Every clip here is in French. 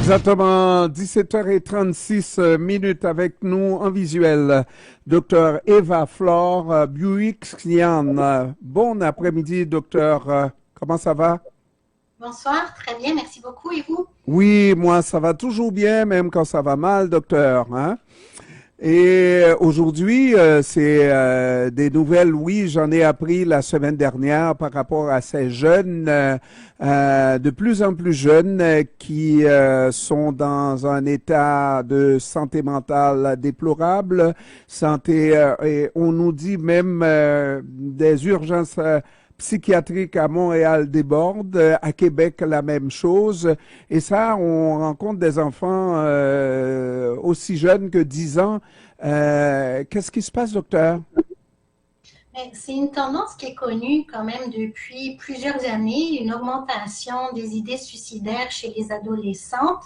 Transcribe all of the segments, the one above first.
Exactement, 17h36 minutes avec nous en visuel, Dr Eva Flore Buick-Nian. Bon après-midi, docteur. Comment ça va? Bonsoir, très bien, merci beaucoup. Et vous? Oui, moi, ça va toujours bien, même quand ça va mal, docteur, hein? Et aujourd'hui, c'est des nouvelles, oui, j'en ai appris la semaine dernière par rapport à ces jeunes, de plus en plus jeunes, qui sont dans un état de santé mentale déplorable, santé, et on nous dit même des urgences psychiatriques à Montréal débordent, à Québec la même chose, et ça, on rencontre des enfants aussi jeunes que 10 ans. Qu'est-ce qui se passe, docteur? C'est une tendance qui est connue quand même depuis plusieurs années, une augmentation des idées suicidaires chez les adolescents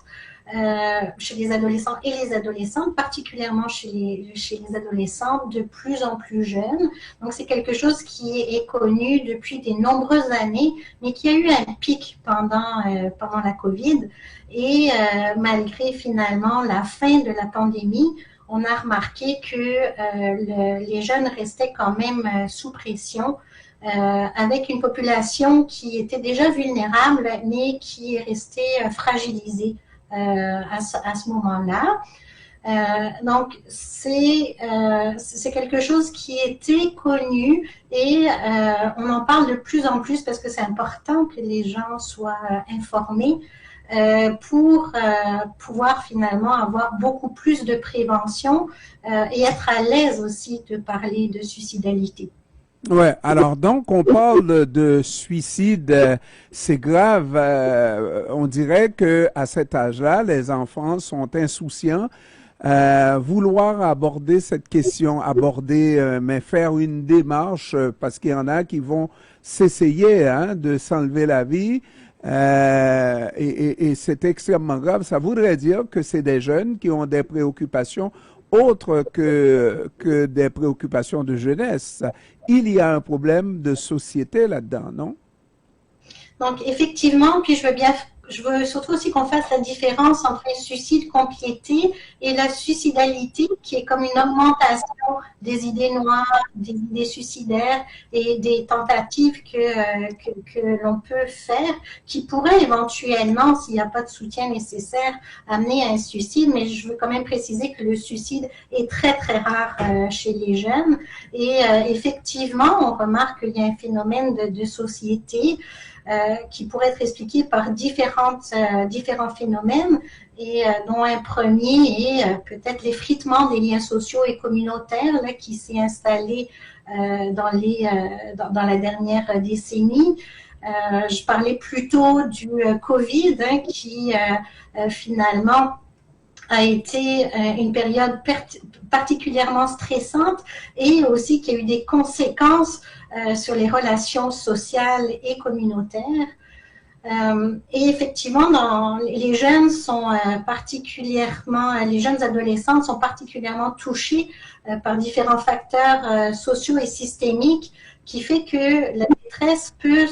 et les adolescentes, particulièrement chez les adolescentes de plus en plus jeunes. Donc c'est quelque chose qui est connu depuis de nombreuses années, mais qui a eu un pic pendant la COVID. Et malgré finalement la fin de la pandémie, on a remarqué que les jeunes restaient quand même sous pression, avec une population qui était déjà vulnérable, mais qui est restée fragilisée à ce moment-là. Donc, c'est quelque chose qui était connu et on en parle de plus en plus parce que c'est important que les gens soient informés pour pouvoir finalement avoir beaucoup plus de prévention et être à l'aise aussi de parler de suicidalité. Ouais, alors donc on parle de suicide, c'est grave. On dirait que à cet âge-là, les enfants sont insouciants. Vouloir aborder cette question, mais faire une démarche, parce qu'il y en a qui vont s'essayer hein, de s'enlever la vie. Et c'est extrêmement grave. Ça voudrait dire que c'est des jeunes qui ont des préoccupations autres que des préoccupations de jeunesse. Il y a un problème de société là-dedans, non? Donc, effectivement, puis je veux surtout aussi qu'on fasse la différence entre un suicide complété et la suicidalité, qui est comme une augmentation des idées noires, des idées suicidaires et des tentatives que l'on peut faire, qui pourraient éventuellement, s'il n'y a pas de soutien nécessaire, amener à un suicide. Mais je veux quand même préciser que le suicide est très, très rare chez les jeunes. Et effectivement, on remarque qu'il y a un phénomène de société qui pourrait être expliqué par différents phénomènes, et dont un premier est peut-être l'effritement des liens sociaux et communautaires là, qui s'est installé dans la dernière décennie. Je parlais plutôt du COVID hein, qui finalement a été une période particulièrement stressante et aussi qui a eu des conséquences sur les relations sociales et communautaires. Et effectivement, les jeunes sont les jeunes adolescents sont particulièrement touchés par différents facteurs sociaux et systémiques qui fait que la détresse peut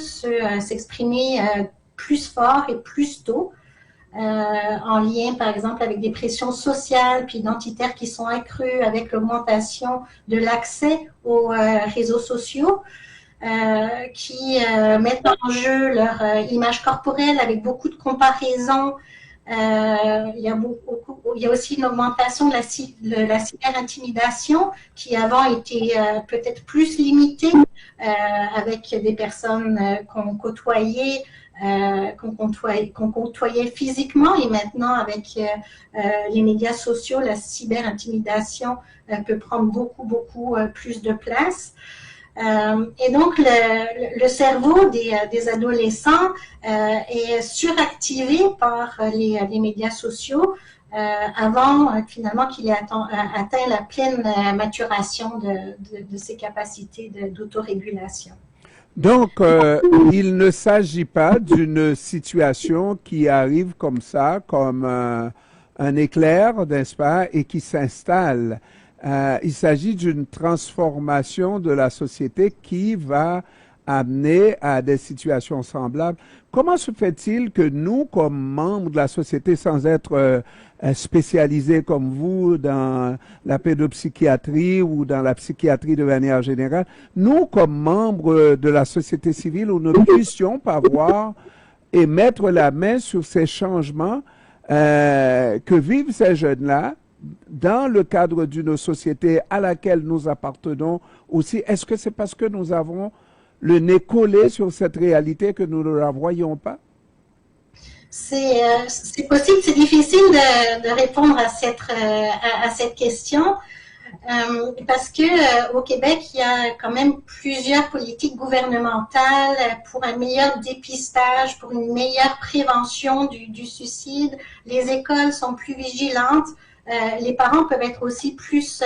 s'exprimer plus fort et plus tôt. En lien, par exemple, avec des pressions sociales puis identitaires qui sont accrues avec l'augmentation de l'accès aux réseaux sociaux, qui mettent en jeu leur image corporelle avec beaucoup de comparaisons. Il y a aussi une augmentation de la cyber-intimidation qui avant était peut-être plus limitée avec des personnes qu'on côtoyait qu'on côtoyait physiquement, et maintenant avec les médias sociaux, la cyber-intimidation peut prendre beaucoup plus de place. Et donc le cerveau des adolescents est suractivé par les médias sociaux avant finalement qu'il ait atteint la pleine maturation de ses capacités d'autorégulation. Donc, il ne s'agit pas d'une situation qui arrive comme ça, comme un éclair, n'est-ce pas, et qui s'installe. Il s'agit d'une transformation de la société qui va amenés à des situations semblables. Comment se fait-il que nous, comme membres de la société, sans être spécialisés comme vous dans la pédopsychiatrie ou dans la psychiatrie de manière générale, nous, comme membres de la société civile, nous ne puissions pas voir et mettre la main sur ces changements que vivent ces jeunes-là dans le cadre d'une société à laquelle nous appartenons aussi? Est-ce que c'est parce que nous avons le nez collé sur cette réalité que nous ne la voyons pas? C'est possible, c'est difficile de répondre à cette question parce que au Québec, il y a quand même plusieurs politiques gouvernementales pour un meilleur dépistage, pour une meilleure prévention du suicide. Les écoles sont plus vigilantes. Les parents peuvent être aussi plus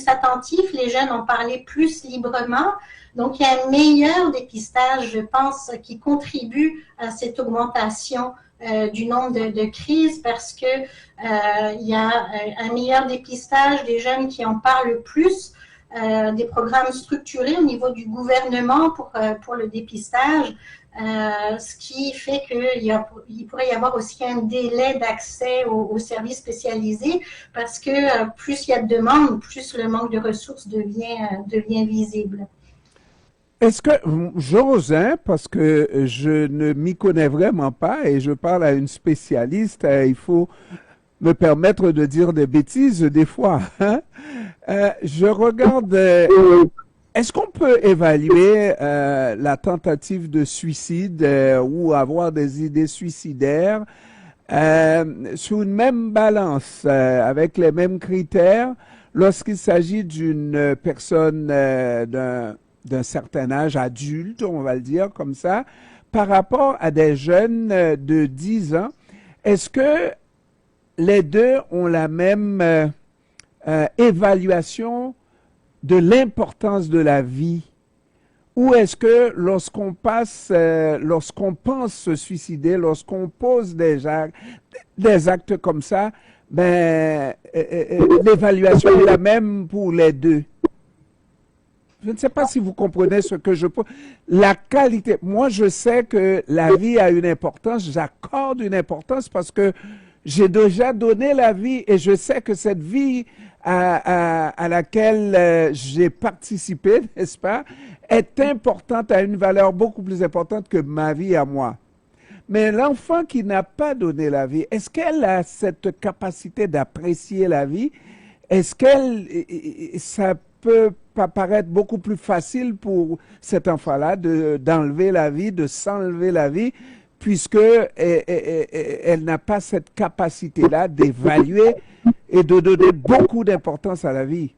attentifs. Les jeunes ont parlé plus librement. Donc, il y a un meilleur dépistage, je pense, qui contribue à cette augmentation du nombre de crises parce que il y a un meilleur dépistage des jeunes qui en parlent plus, des programmes structurés au niveau du gouvernement pour le dépistage, ce qui fait qu'il pourrait y avoir aussi un délai d'accès aux services spécialisés parce que plus il y a de demandes, plus le manque de ressources devient visible. Est-ce que j'ose, hein, parce que je ne m'y connais vraiment pas et je parle à une spécialiste, il faut me permettre de dire des bêtises des fois. Hein? Je regarde, est-ce qu'on peut évaluer la tentative de suicide ou avoir des idées suicidaires sur une même balance, avec les mêmes critères, lorsqu'il s'agit d'une personne d'un certain âge adulte, on va le dire comme ça, par rapport à des jeunes de 10 ans? Est-ce que les deux ont la même évaluation de l'importance de la vie? Ou est-ce que lorsqu'on pense se suicider, lorsqu'on pose des actes comme ça, ben, l'évaluation est la même pour les deux? Je ne sais pas si vous comprenez ce que je peux. La qualité, moi je sais que la vie a une importance, j'accorde une importance parce que j'ai déjà donné la vie et je sais que cette vie à laquelle j'ai participé, n'est-ce pas, est importante, a une valeur beaucoup plus importante que ma vie à moi. Mais l'enfant qui n'a pas donné la vie, est-ce qu'elle a cette capacité d'apprécier la vie? Est-ce ça peut pas paraître beaucoup plus facile pour cet enfant-là d'enlever la vie, de s'enlever la vie, puisque elle n'a pas cette capacité-là d'évaluer et de donner beaucoup d'importance à la vie?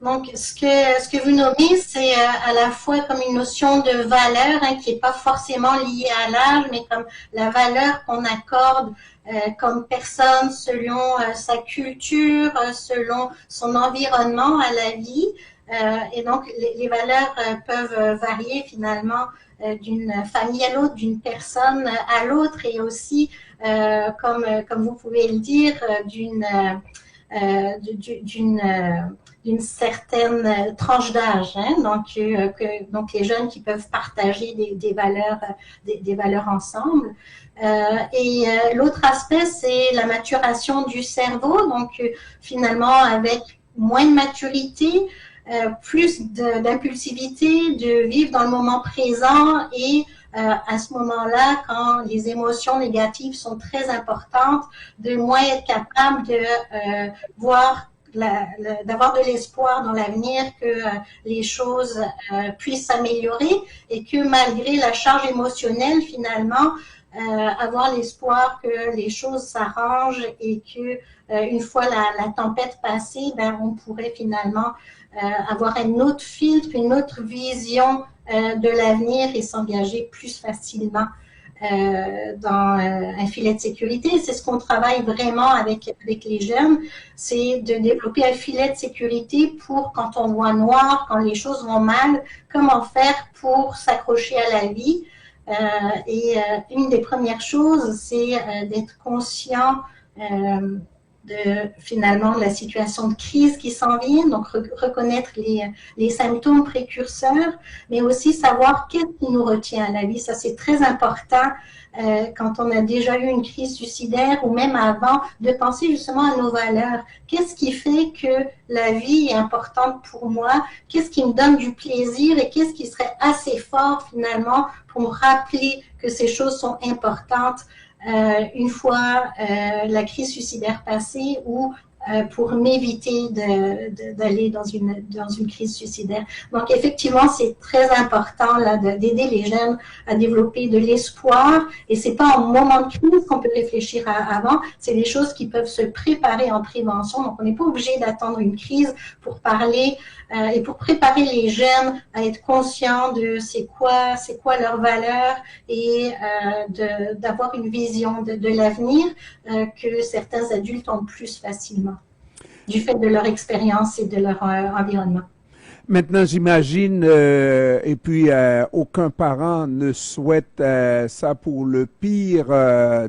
Donc, ce que vous nommez, c'est à la fois comme une notion de valeur qui n'est pas forcément liée à l'âge, mais comme la valeur qu'on accorde comme personne selon sa culture, selon son environnement à la vie. Et donc, les valeurs peuvent varier finalement d'une famille à l'autre, d'une personne à l'autre, et aussi, comme vous pouvez le dire, d'une certaine tranche d'âge, hein, donc les jeunes qui peuvent partager des valeurs ensemble. Et l'autre aspect, c'est la maturation du cerveau, donc finalement avec moins de maturité, plus d'impulsivité, de vivre dans le moment présent et à ce moment-là, quand les émotions négatives sont très importantes, de moins être capable de d'avoir de l'espoir dans l'avenir que les choses puissent s'améliorer et que malgré la charge émotionnelle, finalement, avoir l'espoir que les choses s'arrangent et que une fois la tempête passée, ben, on pourrait finalement avoir un autre filtre, une autre vision de l'avenir et s'engager plus facilement dans un filet de sécurité. C'est ce qu'on travaille vraiment avec les jeunes, c'est de développer un filet de sécurité pour quand on voit noir, quand les choses vont mal, comment faire pour s'accrocher à la vie. Et une des premières choses, c'est d'être conscient finalement la situation de crise qui s'en vient, donc reconnaître les symptômes précurseurs, mais aussi savoir qu'est-ce qui nous retient à la vie. Ça, c'est très important quand on a déjà eu une crise suicidaire ou même avant, de penser justement à nos valeurs. Qu'est-ce qui fait que la vie est importante pour moi? Qu'est-ce qui me donne du plaisir et qu'est-ce qui serait assez fort finalement pour me rappeler que ces choses sont importantes une fois la crise suicidaire passée ou pour m'éviter d'aller dans une crise suicidaire. Donc, effectivement, c'est très important là d'aider les jeunes à développer de l'espoir. Et c'est pas en moment de crise qu'on peut réfléchir avant. C'est des choses qui peuvent se préparer en prévention. Donc, on n'est pas obligé d'attendre une crise pour parler et pour préparer les jeunes à être conscients de c'est quoi leurs valeurs et d'avoir une vision de l'avenir que certains adultes ont plus facilement, du fait de leur expérience et de leur environnement. Maintenant, j'imagine, et puis aucun parent ne souhaite ça pour le pire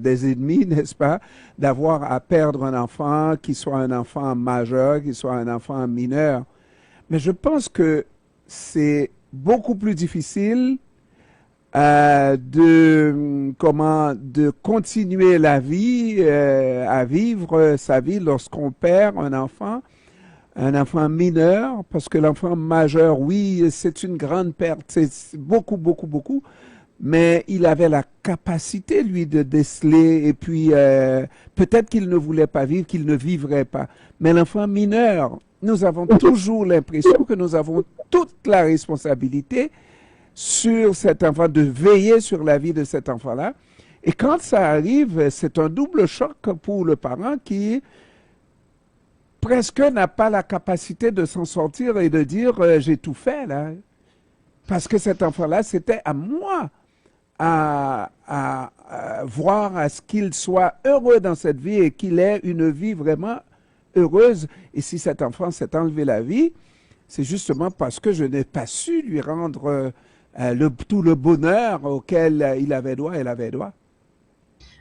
des ennemis, n'est-ce pas, d'avoir à perdre un enfant, qu'il soit un enfant majeur, qu'il soit un enfant mineur. Mais je pense que c'est beaucoup plus difficile de continuer la vie, à vivre sa vie lorsqu'on perd un enfant mineur, parce que l'enfant majeur, oui, c'est une grande perte, c'est beaucoup, beaucoup, beaucoup, mais il avait la capacité, lui, de déceler, et puis peut-être qu'il ne voulait pas vivre, qu'il ne vivrait pas. Mais l'enfant mineur, nous avons toujours l'impression que nous avons toute la responsabilité sur cet enfant, de veiller sur la vie de cet enfant-là. Et quand ça arrive, c'est un double choc pour le parent qui presque n'a pas la capacité de s'en sortir et de dire j'ai tout fait là. Parce que cet enfant-là, c'était à moi à voir à ce qu'il soit heureux dans cette vie et qu'il ait une vie vraiment heureuse. Et si cet enfant s'est enlevé la vie, c'est justement parce que je n'ai pas su lui rendre tout le bonheur auquel il avait droit, elle avait droit.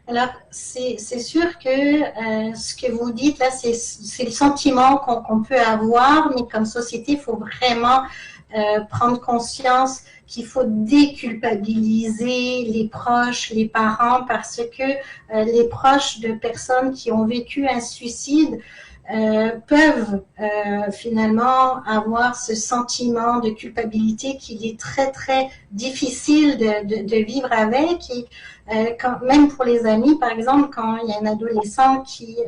Alors, c'est sûr que ce que vous dites là, c'est le sentiment qu'on peut avoir, mais comme société, il faut vraiment prendre conscience qu'il faut déculpabiliser les proches, les parents, parce que les proches de personnes qui ont vécu un suicide peuvent finalement avoir ce sentiment de culpabilité qu'il est très très difficile de vivre avec, et même pour les amis, par exemple, quand il y a un adolescent qui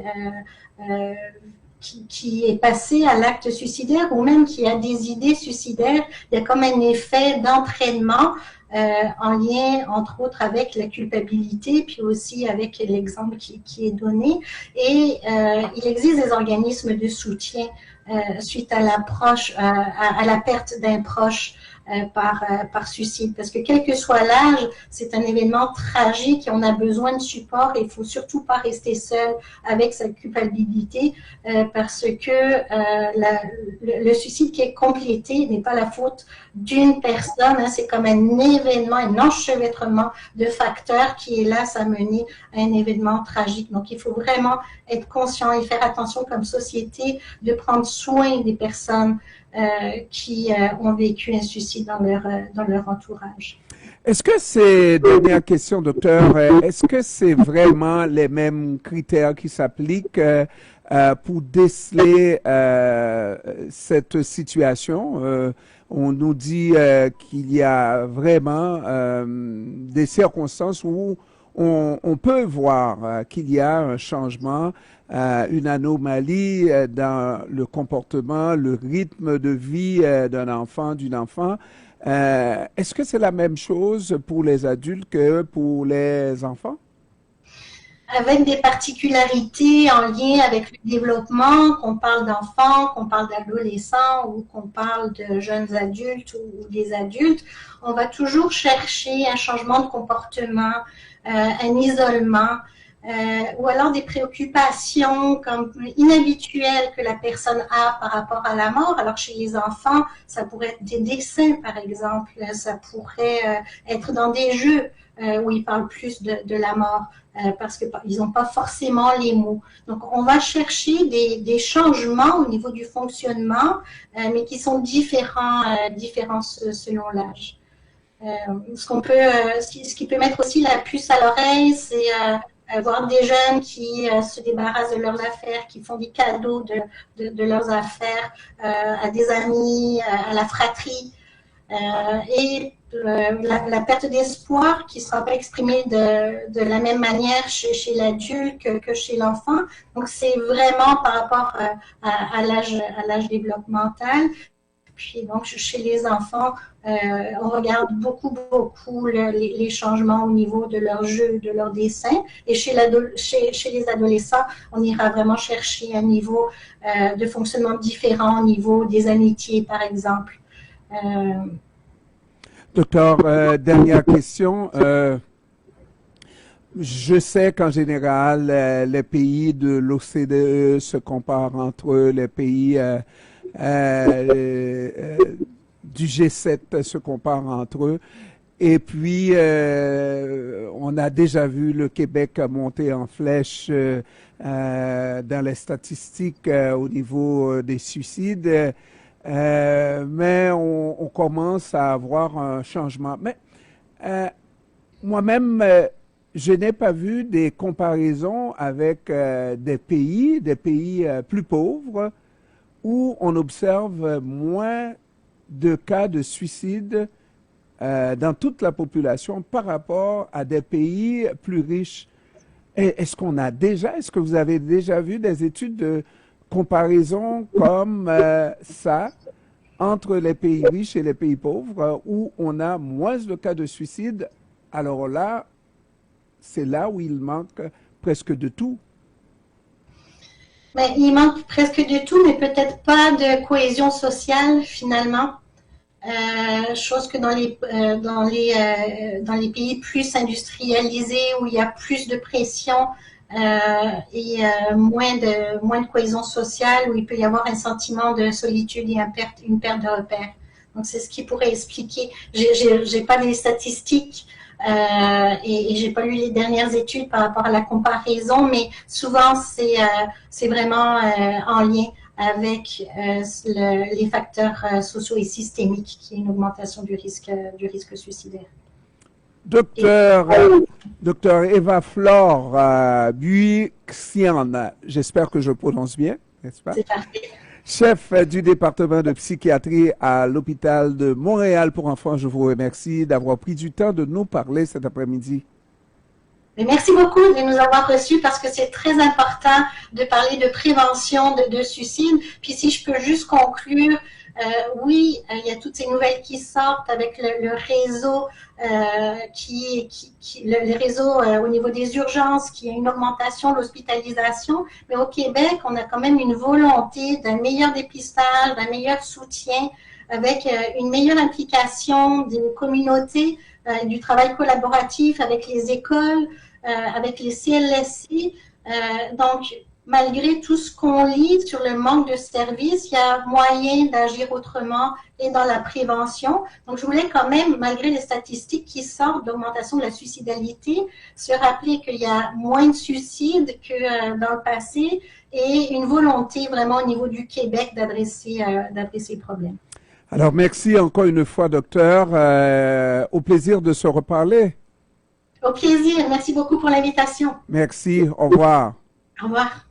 est passé à l'acte suicidaire ou même qui a des idées suicidaires, il y a comme un effet d'entraînement en lien, entre autres, avec la culpabilité, puis aussi avec l'exemple qui est donné. Et il existe des organismes de soutien suite à à la perte d'un proche par suicide. Parce que quel que soit l'âge, c'est un événement tragique et on a besoin de support et il faut surtout pas rester seul avec sa culpabilité parce que le suicide qui est complété n'est pas la faute d'une personne, hein, c'est comme un événement, un enchevêtrement de facteurs qui est là à mener à un événement tragique. Donc il faut vraiment être conscient et faire attention comme société de prendre soin des personnes qui ont vécu un suicide dans leur entourage. Est-ce que c'est, dernière question, docteur, est-ce que c'est vraiment les mêmes critères qui s'appliquent pour déceler cette situation? On nous dit qu'il y a vraiment des circonstances où on peut voir qu'il y a un changement, une anomalie dans le comportement, le rythme de vie d'un enfant, d'une enfant. Est-ce que c'est la même chose pour les adultes que pour les enfants? Avec des particularités en lien avec le développement, qu'on parle d'enfants, qu'on parle d'adolescents ou qu'on parle de jeunes adultes ou des adultes, on va toujours chercher un changement de comportement, un isolement, ou alors des préoccupations comme inhabituelles que la personne a par rapport à la mort. Alors chez les enfants, ça pourrait être des dessins par exemple, ça pourrait être dans des jeux. où ils parlent plus de la mort parce qu'ils n'ont pas forcément les mots. Donc, on va chercher des changements au niveau du fonctionnement, mais qui sont différents selon l'âge. Ce qui peut mettre aussi la puce à l'oreille, c'est voir des jeunes qui se débarrassent de leurs affaires, qui font des cadeaux de leurs affaires à des amis, à la fratrie. Et la perte d'espoir qui ne sera pas exprimée de la même manière chez l'adulte que chez l'enfant. Donc, c'est vraiment par rapport à l'âge développemental. Puis donc, chez les enfants, on regarde beaucoup les changements au niveau de leur jeu, de leur dessin. Et chez les adolescents, on ira vraiment chercher un niveau de fonctionnement différent au niveau des amitiés, par exemple. Docteur, dernière question. Je sais qu'en général, les pays de l'OCDE se comparent entre eux, les pays du G7 se comparent entre eux. Et puis, on a déjà vu le Québec monter en flèche dans les statistiques au niveau des suicides. Mais on commence à avoir un changement. Mais moi-même, je n'ai pas vu des comparaisons avec des pays plus pauvres où on observe moins de cas de suicide dans toute la population par rapport à des pays plus riches. Est-ce que vous avez déjà vu des études de comparaison comme ça entre les pays riches et les pays pauvres où on a moins de cas de suicide? Alors là, c'est là où il manque presque de tout. Mais il manque presque de tout, mais peut-être pas de cohésion sociale finalement. Chose que dans les pays plus industrialisés où il y a plus de pression et moins de cohésion sociale, où il peut y avoir un sentiment de solitude et une perte de repère. Donc c'est ce qui pourrait expliquer. J'ai pas les statistiques. Et j'ai pas lu les dernières études par rapport à la comparaison, mais souvent c'est vraiment en lien avec les facteurs sociaux et systémiques, qui est une augmentation du risque suicidaire. Docteur Eva Flore Buixian, j'espère que je prononce bien, n'est-ce pas? C'est parfait. Chef du département de psychiatrie à l'hôpital de Montréal pour enfants, je vous remercie d'avoir pris du temps de nous parler cet après-midi. Merci beaucoup de nous avoir reçus parce que c'est très important de parler de prévention de suicide. Puis si je peux juste conclure, oui, il y a toutes ces nouvelles qui sortent avec le réseau, le réseau au niveau des urgences, qui a une augmentation de l'hospitalisation. Mais au Québec, on a quand même une volonté d'un meilleur dépistage, d'un meilleur soutien, avec une meilleure implication des communautés, du travail collaboratif avec les écoles, avec les CLSC. Donc, malgré tout ce qu'on lit sur le manque de services, il y a moyen d'agir autrement et dans la prévention. Donc, je voulais quand même, malgré les statistiques qui sortent d'augmentation de la suicidalité, se rappeler qu'il y a moins de suicides que dans le passé et une volonté vraiment au niveau du Québec d'adresser le problème. Alors, merci encore une fois, docteur. Au plaisir de se reparler. Au plaisir. Merci beaucoup pour l'invitation. Merci. Au revoir. Au revoir.